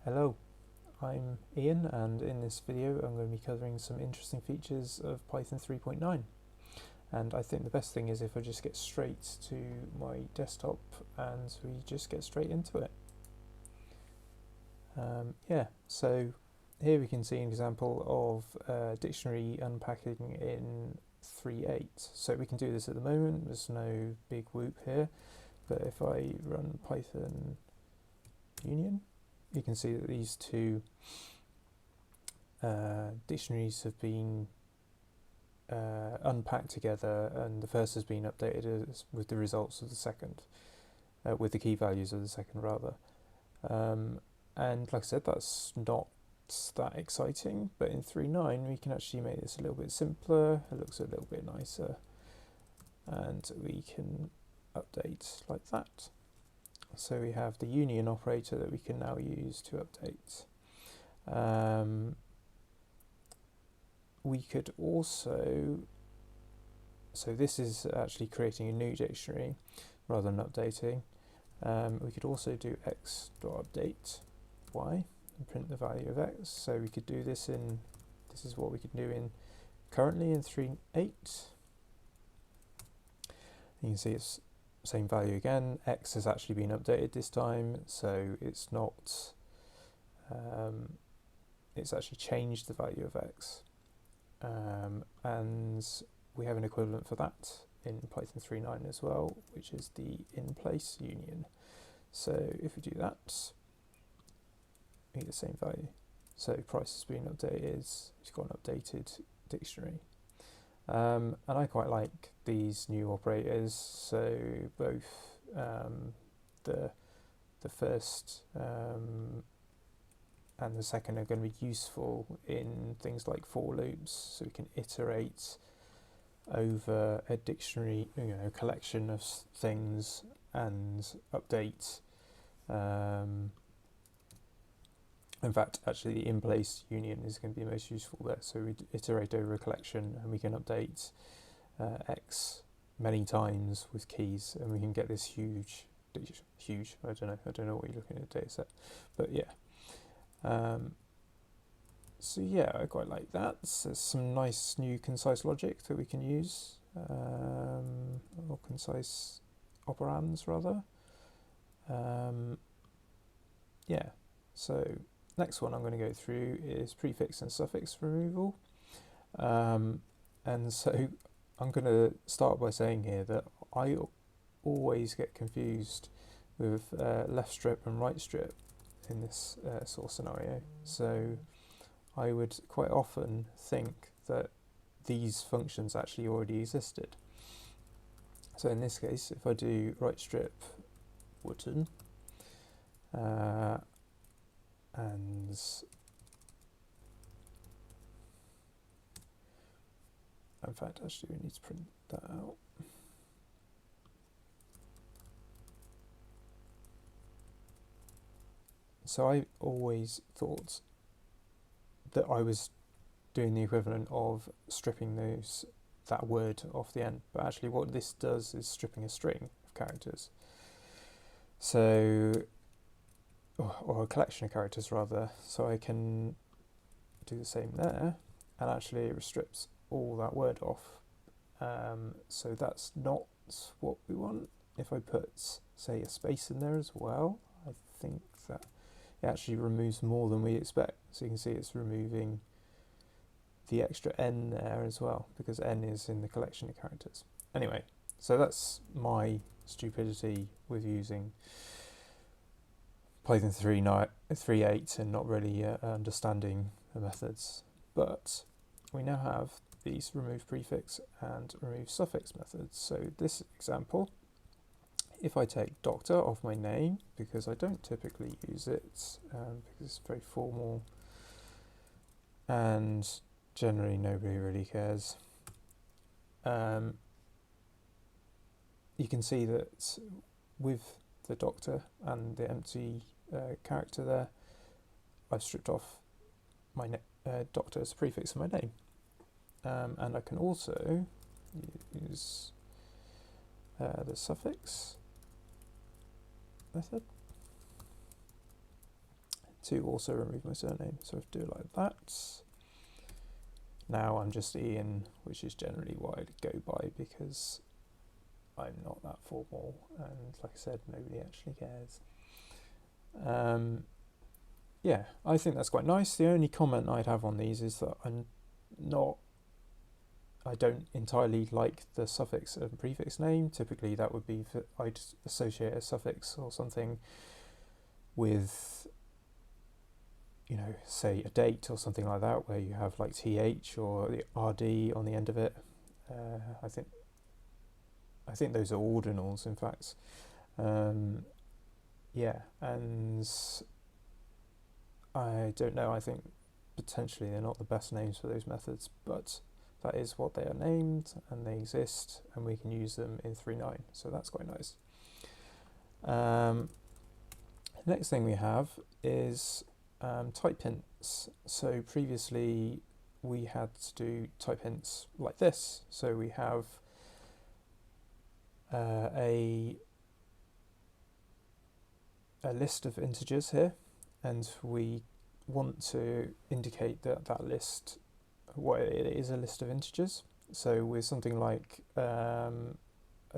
Hello, I'm Ian, and in this video I'm going to be covering some interesting features of Python 3.9. And I think the best thing is if I just get straight to my desktop and we just get straight into it. So here we can see an example of dictionary unpacking in 3.8. So we can do this at the moment, there's no big whoop here, but if I run Python union, you can see that these two dictionaries have been unpacked together, and the first has been updated with the results of the second, with the key values of the second rather. And like I said, that's not that exciting, but in 3.9 we can actually make this a little bit simpler, it looks a little bit nicer, and we can update like that. So we have the union operator that we can now use to update. We could also, so this is actually creating a new dictionary rather than updating. We could also do x.update y and print the value of x. So we could do this in, this is what we could do in currently in 3.8. You can see it's same value again. X has actually been updated this time, so it's not, it's actually changed the value of x. And we have an equivalent for that in Python 3.9 as well, which is the in-place union. So if we do that, we get the same value. So price has been updated, it's got an updated dictionary. And I quite like these new operators, so both the first and the second are going to be useful in things like for loops, so we can iterate over a dictionary, collection of things and update. In fact, actually the in-place union is going to be most useful there, so we iterate over a collection and we can update x many times with keys, and we can get this huge, I don't know what you're looking at a data set, but yeah. So yeah, I quite like that. There's some nice new concise logic that we can use, or concise operands rather. Yeah, so next one I'm going to go through is prefix and suffix removal. And so I'm going to start by saying here that I always get confused with left strip and right strip in this sort of scenario. So I would quite often think that these functions actually already existed. So in this case, if I do right strip wooden, and in fact, actually we need to print that out. So I always thought that I was doing the equivalent of stripping that word off the end, but actually what this does is stripping a string of characters. So, or a collection of characters rather, so I can do the same there, and actually it strips all that word off. So that's not what we want. If I put, say, a space in there as well, I think that it actually removes more than we expect. So you can see it's removing the extra n there as well, because n is in the collection of characters. Anyway, so that's my stupidity with using Python 3.8 and not really understanding the methods. But we now have these remove prefix and remove suffix methods. So this example, if I take doctor off my name, because I don't typically use it, because it's very formal and generally nobody really cares, you can see that with the doctor and the empty character there, I've stripped off my doctor as a prefix of my name. And I can also use the suffix method to also remove my surname. So if I do it like that, now I'm just Ian, which is generally what I'd go by because I'm not that formal, and like I said, nobody actually cares. Yeah, I think that's quite nice. The only comment I'd have on these is that I don't entirely like the suffix and prefix name. Typically that would be, I'd associate a suffix or something with, you know, say a date or something like that, where you have like TH or the RD on the end of it. I think those are ordinals, in fact. Yeah, and I don't know, I think potentially they're not the best names for those methods, but that is what they are named, and they exist, and we can use them in 3.9, so that's quite nice. Next thing we have is type hints. So previously we had to do type hints like this. So we have a list of integers here, and we want to indicate that that list, what it is, a list of integers. So with something like a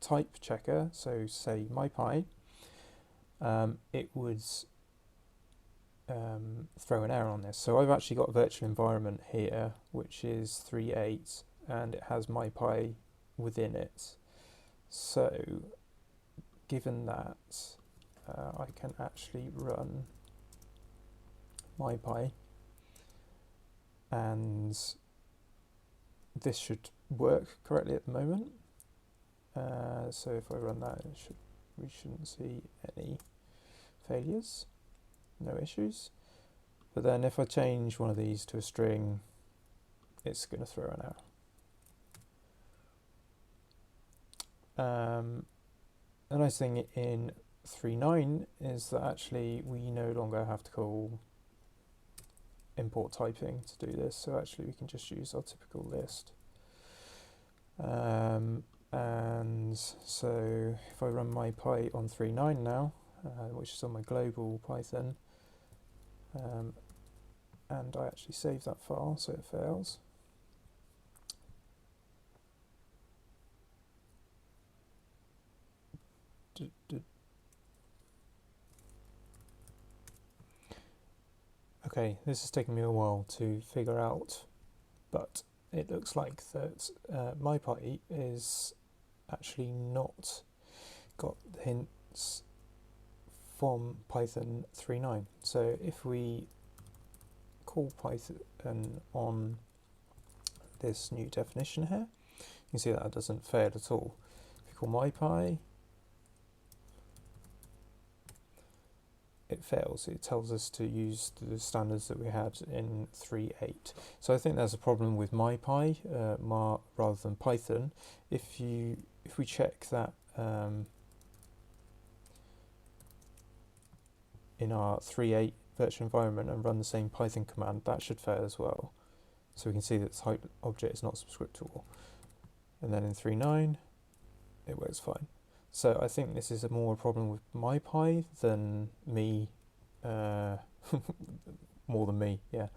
type checker, so say mypi, it would throw an error on this. So I've actually got a virtual environment here which is 3.8, and it has mypi within it. So given that, I can actually run mypi, and this should work correctly at the moment. So if I run that, we shouldn't see any failures, no issues. But then if I change one of these to a string, it's going to throw an error. The nice thing in 3.9 is that actually we no longer have to call import typing to do this, so actually we can just use our typical list. And so if I run mypi on 3.9 now, which is on my global Python, and I actually save that file so it fails. Okay, this is taking me a while to figure out, but it looks like that mypi is actually not got the hints from Python 3.9. So if we call Python on this new definition here, you can see that it doesn't fail at all. If you call mypi, it fails. It tells us to use the standards that we had in 3.8. So I think there's a problem with mypi rather than Python. If we check that in our 3.8 virtual environment and run the same Python command, that should fail as well. So we can see that the type object is not subscriptable. And then in 3.9, it works fine. So I think this is more a problem with mypi than me, more than me, yeah.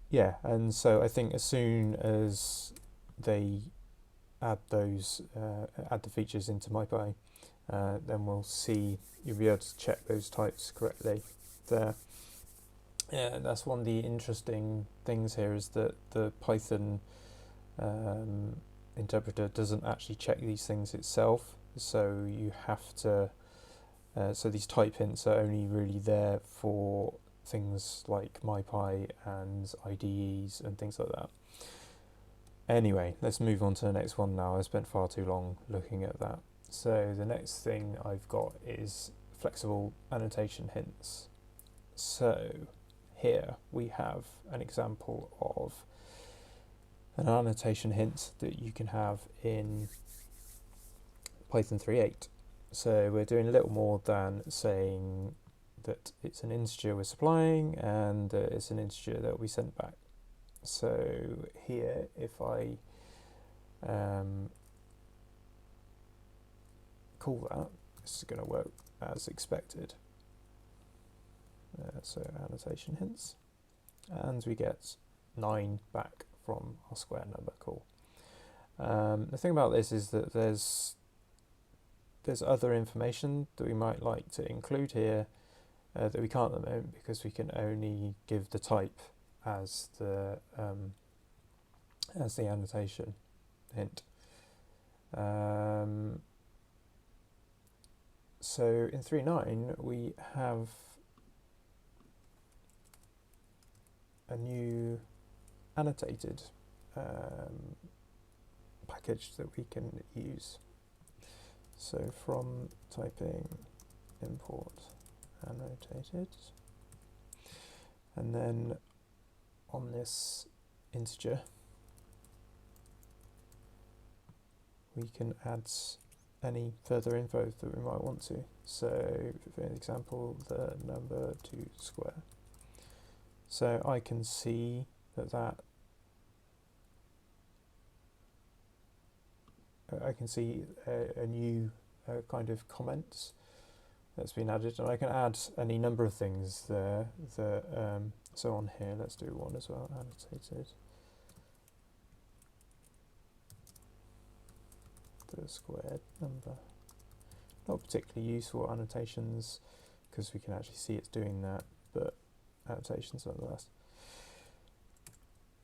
Yeah, and so I think as soon as they add the features into mypi, then we'll see, you'll be able to check those types correctly there. Yeah, that's one of the interesting things here, is that the Python interpreter doesn't actually check these things itself, so you have to so these type hints are only really there for things like mypi and IDEs and things like that. Anyway, let's move on to the next one now. I spent far too long looking at that. So the next thing I've got is flexible annotation hints. So here we have an example of an annotation hint that you can have in Python 3.8. So we're doing a little more than saying that it's an integer we're supplying and that it's an integer that we send back. So here, if I call that, this is going to work as expected. so annotation hints, and we get 9 back from our square number call. The thing about this is that there's other information that we might like to include here that we can't at the moment because we can only give the type as the annotation hint. So in 3.9 we have a new annotated package that we can use. So from typing import annotated, and then on this integer we can add any further info that we might want to. So for example, the number 2 square. So I can see that I can see a new kind of comments that's been added, and I can add any number of things there. So on here, let's do one as well, annotated. The squared number. Not particularly useful annotations because we can actually see it's doing that, but annotations nonetheless.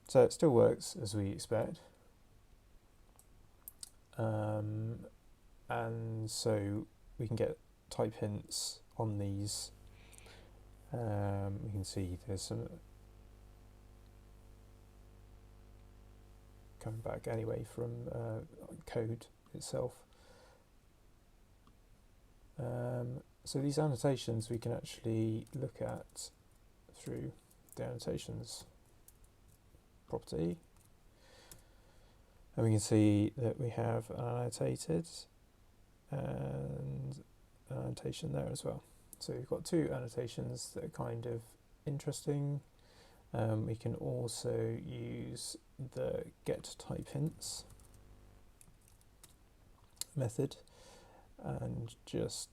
So it still works as we expect. And so we can get type hints on these. We can see there's some coming back anyway from code itself. So these annotations we can actually look at through the annotations property. And we can see that we have an annotated and an annotation there as well. So we've got 2 annotations that are kind of interesting. We can also use the get type hints method and just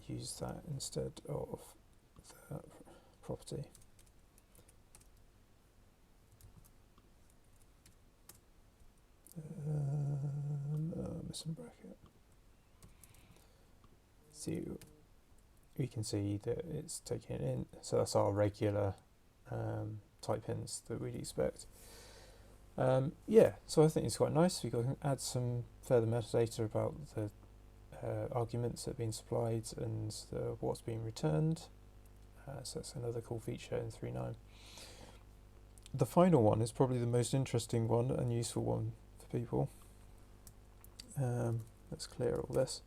use that instead of the property. Missing bracket. So we can see that it's taking it in. So that's our regular type hints that we'd expect. Yeah, so I think it's quite nice. We can add some further metadata about the arguments that have been supplied and what's being returned. So that's another cool feature in 3.9. The final one is probably the most interesting one and useful one for people. Let's clear all this.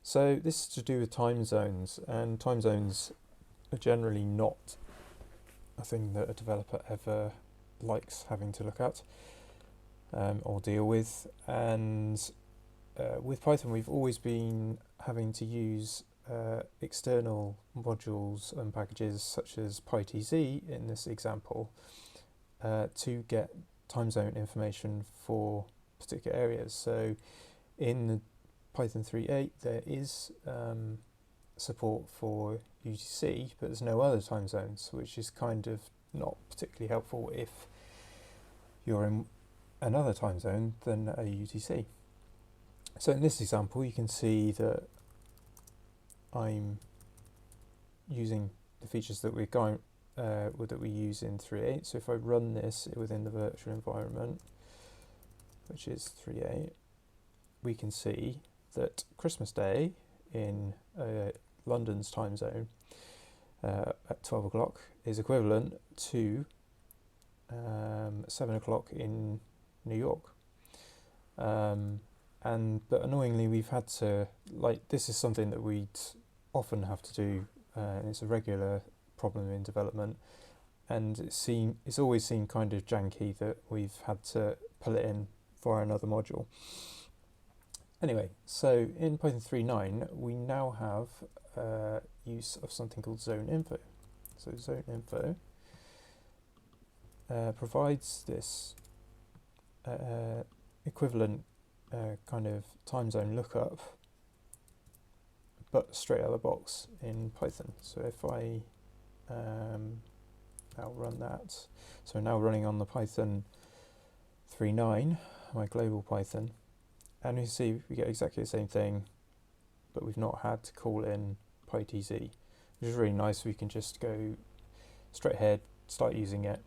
So this is to do with time zones, and time zones are generally not a thing that a developer ever likes having to look at or deal with. And with Python we've always been having to use external modules and packages such as PyTZ in this example to get time zone information for particular areas. So in the Python 3.8 there is support for UTC, but there's no other time zones, which is kind of not particularly helpful if you're in another time zone than a UTC. So in this example you can see that I'm using the features that we're going that we use in 3.8. So if I run this within the virtual environment, which is 3.8, we can see that Christmas Day in London's time zone at 12 o'clock is equivalent to 7 o'clock in New York. But annoyingly we've had to, this is something that we'd often have to do, and it's a regular problem in development, and it's always seemed kind of janky that we've had to pull it in for another module. Anyway, so in Python 3.9 we now have use of something called zone info. So zone info provides this equivalent kind of time zone lookup but straight out of the box in Python. So if I now run that, so now running on the Python 3.9, my global Python, and you see we get exactly the same thing, but we've not had to call in PyTZ, which is really nice. We can just go straight ahead, start using it,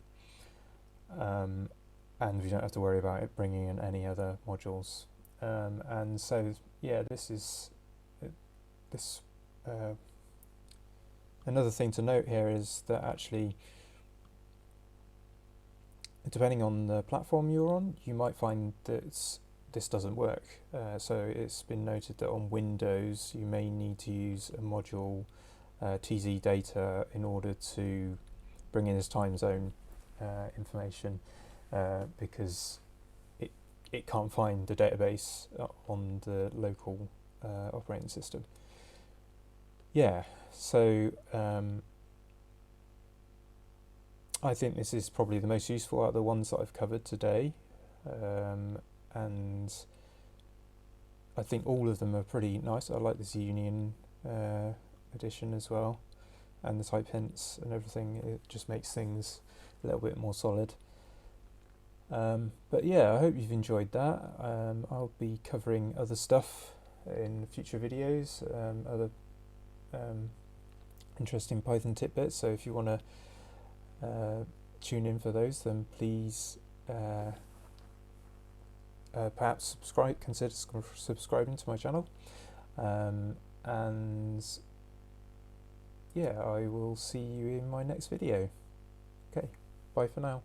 and we don't have to worry about it bringing in any other modules. And so, yeah, another thing to note here is that actually, depending on the platform you're on, you might find that this doesn't work. So it's been noted that on Windows you may need to use a module TZ data in order to bring in this time zone information, because it can't find the database on the local operating system. Yeah, so I think this is probably the most useful out of the ones that I've covered today, and I think all of them are pretty nice. I like this union edition as well, and the type hints and everything. It just makes things a little bit more solid. But yeah, I hope you've enjoyed that. I'll be covering other stuff in future videos, other interesting Python tidbits. So if you want to tune in for those, then please perhaps consider subscribing to my channel. And yeah, I will see you in my next video. Okay, bye for now.